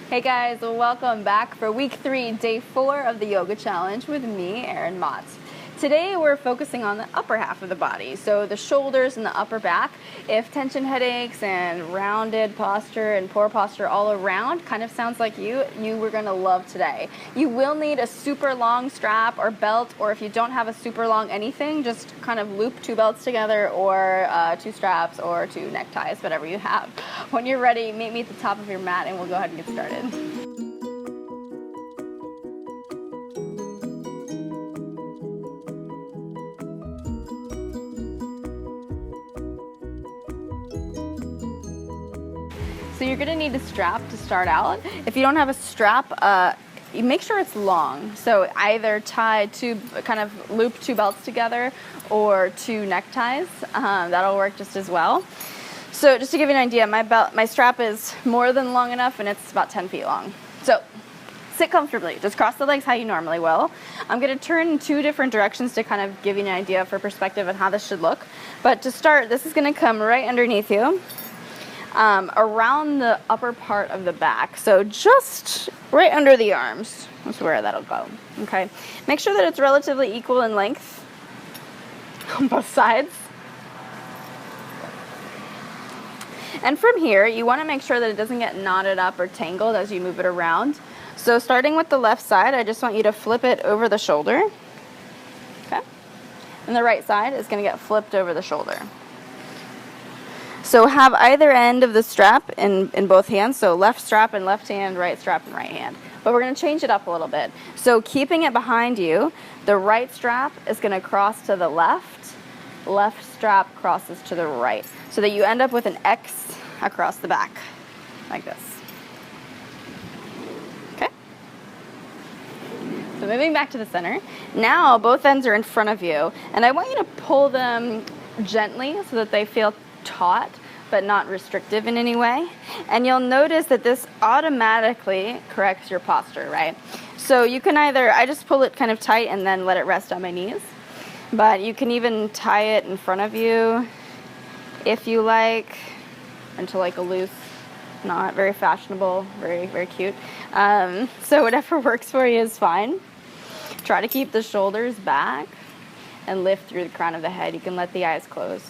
Hey guys, welcome back for week 3, day 4 of the yoga challenge with me, Erin Mott. Today we're focusing on the upper half of the body, so the shoulders and the upper back. If tension headaches and rounded posture and poor posture all around kind of sounds like you were going to love today. You will need a super long strap or belt, or if you don't have a super long anything, just kind of loop 2 belts together or 2 straps or 2 neckties, whatever you have. When you're ready, meet me at the top of your mat and we'll go ahead and get started. So you're going to need a strap to start out. If you don't have a strap, you make sure it's long. So either tie kind of loop 2 belts together or 2 neckties. That'll work just as well. So just to give you an idea, my strap is more than long enough and it's about 10 feet long. So sit comfortably. Just cross the legs how you normally will. I'm going to turn in 2 different directions to kind of give you an idea for perspective on how this should look. But to start, this is going to come right underneath you. Around the upper part of the back, so just right under the arms. That's where that'll go. Okay, make sure that it's relatively equal in length on both sides. And from here, you want to make sure that it doesn't get knotted up or tangled as you move it around. So starting with the left side, I just want you to flip it over the shoulder. Okay, and the right side is going to get flipped over the shoulder. So have either end of the strap in both hands, so left strap in left hand, right strap in right hand. But we're going to change it up a little bit. So keeping it behind you, the right strap is going to cross to the left strap crosses to the right, so that you end up with an X across the back, like this. Okay? So moving back to the center, now both ends are in front of you, and I want you to pull them gently so that they feel taut but not restrictive in any way. And you'll notice that this automatically corrects your posture, right? So you can either, I just pull it kind of tight and then let it rest on my knees, but you can even tie it in front of you if you like, into like a loose knot. Very fashionable, very, very cute. So whatever works for you is fine. Try to keep the shoulders back and lift through the crown of the head. You can let the eyes close.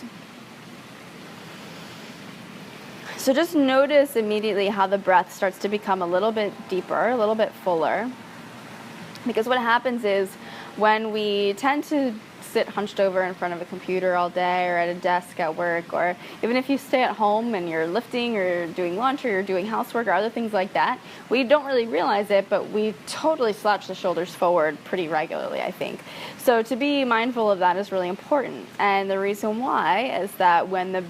So just notice immediately how the breath starts to become a little bit deeper, a little bit fuller. Because what happens is when we tend to sit hunched over in front of a computer all day or at a desk at work, or even if you stay at home and you're lifting or doing laundry or doing housework or other things like that, we don't really realize it, but we totally slouch the shoulders forward pretty regularly, I think. So to be mindful of that is really important. And the reason why is that when the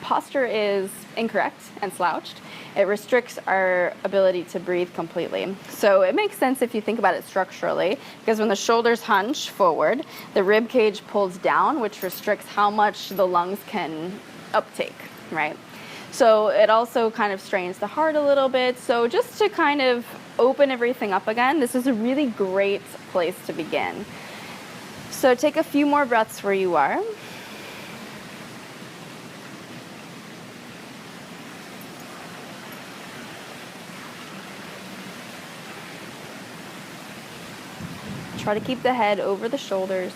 posture is incorrect and slouched, it restricts our ability to breathe completely. So it makes sense if you think about it structurally, because when the shoulders hunch forward, the rib cage pulls down, which restricts how much the lungs can uptake, right? So it also kind of strains the heart a little bit. So just to kind of open everything up again, this is a really great place to begin. So take a few more breaths where you are. Try to keep the head over the shoulders.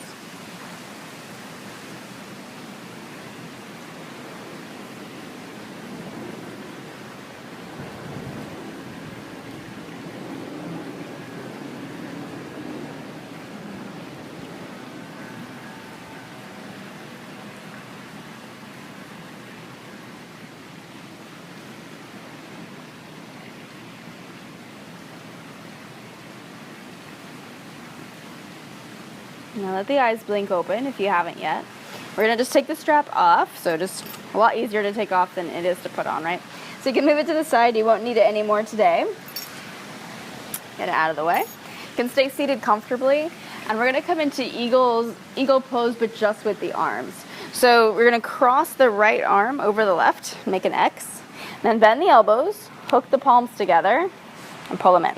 Now let the eyes blink open if you haven't yet. We're going to just take the strap off, so just a lot easier to take off than it is to put on, right? So you can move it to the side. You won't need it anymore today. Get it out of the way. You can stay seated comfortably, and we're going to come into eagle pose, but just with the arms. So we're going to cross the right arm over the left, make an X, then bend the elbows, hook the palms together, and pull them in.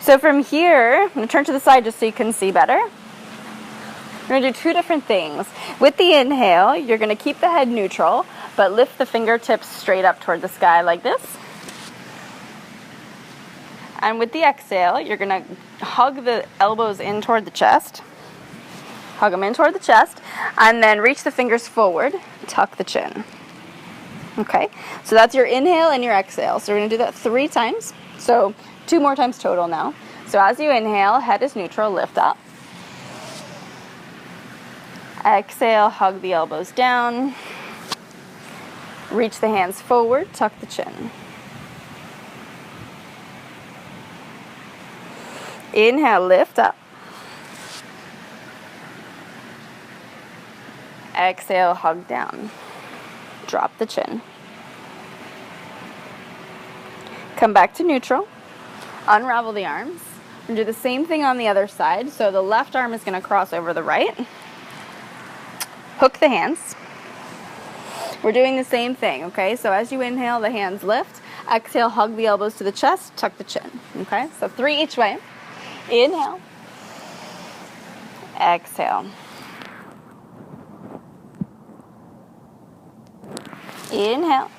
So from here, I'm going to turn to the side just so you can see better. We're going to do 2 different things. With the inhale, you're going to keep the head neutral, but lift the fingertips straight up toward the sky like this. And with the exhale, you're going to hug the elbows in toward the chest. Hug them in toward the chest. And then reach the fingers forward. Tuck the chin. Okay, so that's your inhale and your exhale. So we're going to do that 3 times. So 2 more times total now. So as you inhale, head is neutral, lift up. Exhale, hug the elbows down. Reach the hands forward, tuck the chin. Inhale, lift up. Exhale, hug down. Drop the chin. Come back to neutral. Unravel the arms. And do the same thing on the other side. So the left arm is going to cross over the right. Hook the hands. We're doing the same thing, okay? So as you inhale, the hands lift. Exhale, hug the elbows to the chest, tuck the chin, okay? So 3 each way. Inhale. Exhale. Inhale.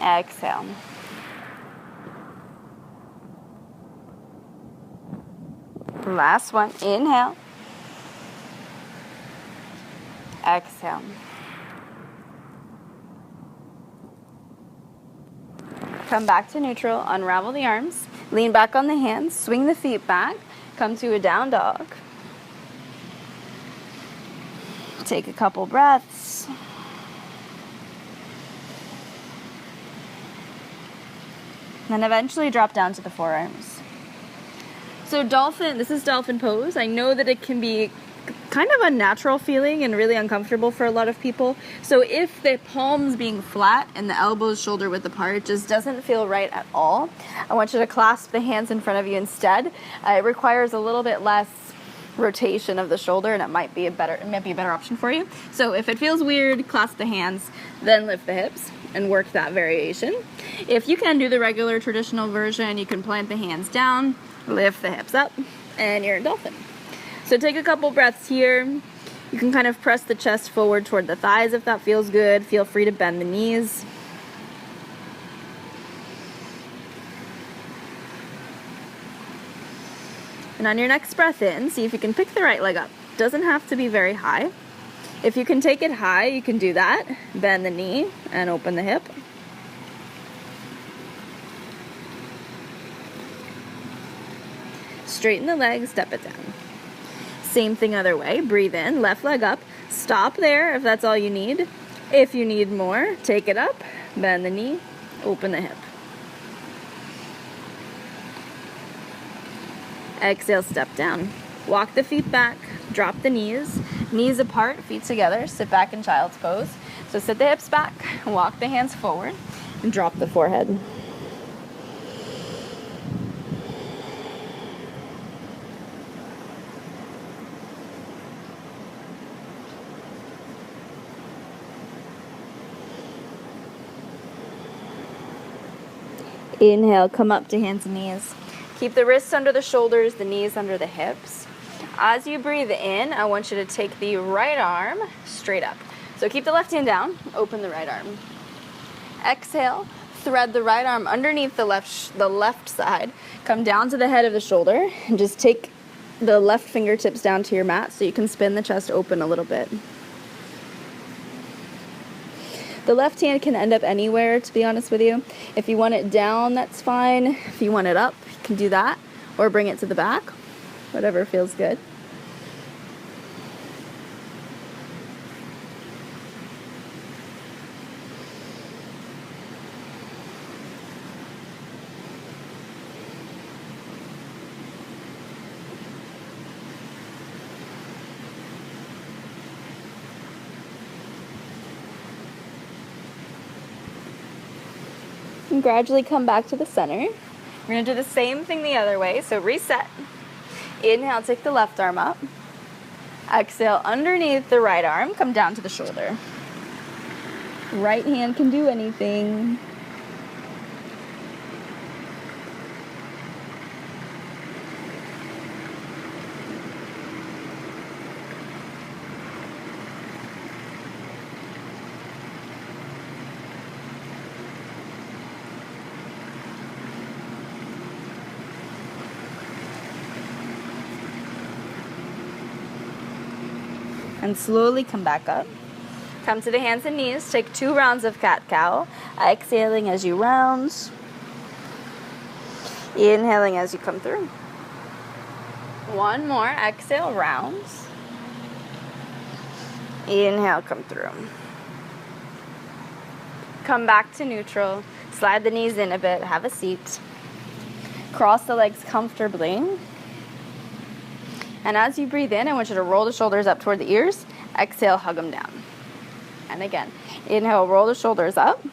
Exhale. Last one. Inhale. Exhale. Come back to neutral, unravel the arms, lean back on the hands, swing the feet back, come to a down dog. Take a couple breaths. And then eventually drop down to the forearms. So dolphin, this is dolphin pose. I know that it can be kind of unnatural feeling and really uncomfortable for a lot of people. So if the palms being flat and the elbows shoulder width apart just doesn't feel right at all, I want you to clasp the hands in front of you instead. It requires a little bit less rotation of the shoulder, and it might be a better option for you. So if it feels weird, clasp the hands, then lift the hips and work that variation. If you can do the regular traditional version, you can plant the hands down, lift the hips up, and you're in dolphin. So take a couple breaths here. You can kind of press the chest forward toward the thighs if that feels good. Feel free to bend the knees. And on your next breath in, see if you can pick the right leg up. Doesn't have to be very high. If you can take it high, you can do that. Bend the knee and open the hip. Straighten the leg, step it down. Same thing other way. Breathe in, left leg up. Stop there if that's all you need. If you need more, take it up, bend the knee, open the hip. Exhale, step down. Walk the feet back, drop the knees apart, feet together, sit back in child's pose. So sit the hips back, walk the hands forward, and drop the forehead. Inhale, come up to hands and knees. Keep the wrists under the shoulders, the knees under the hips. As you breathe in, I want you to take the right arm straight up. So keep the left hand down, open the right arm. Exhale, thread the right arm underneath the left side. Come down to the head of the shoulder and just take the left fingertips down to your mat so you can spin the chest open a little bit. The left hand can end up anywhere, to be honest with you. If you want it down, that's fine. If you want it up, you can do that. Or bring it to the back, whatever feels good. And gradually come back to the center. We're going to do the same thing the other way. So reset. Inhale, take the left arm up. Exhale, underneath the right arm, come down to the shoulder. Right hand can do anything. And slowly come back up. Come to the hands and knees. Take 2 rounds of cat-cow. Exhaling as you round. Inhaling as you come through. 1 more. Exhale, rounds. Inhale, come through. Come back to neutral. Slide the knees in a bit. Have a seat. Cross the legs comfortably. And as you breathe in, I want you to roll the shoulders up toward the ears. Exhale, hug them down. And again, inhale, roll the shoulders up.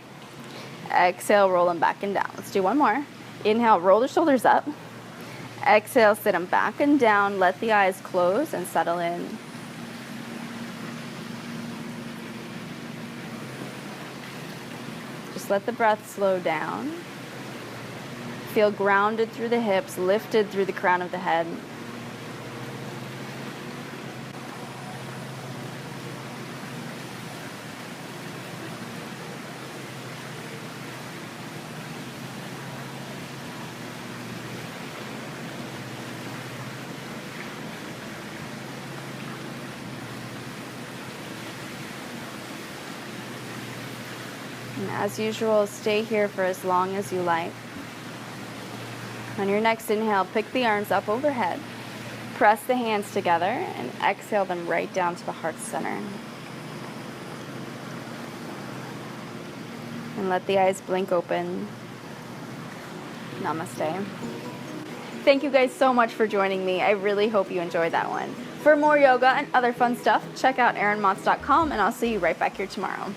Exhale, roll them back and down. Let's do 1 more. Inhale, roll the shoulders up. Exhale, sit them back and down. Let the eyes close and settle in. Just let the breath slow down. Feel grounded through the hips, lifted through the crown of the head. And as usual, stay here for as long as you like. On your next inhale, pick the arms up overhead. Press the hands together and exhale them right down to the heart center. And let the eyes blink open. Namaste. Thank you guys so much for joining me. I really hope you enjoyed that one. For more yoga and other fun stuff, check out erinmontz.com, and I'll see you right back here tomorrow.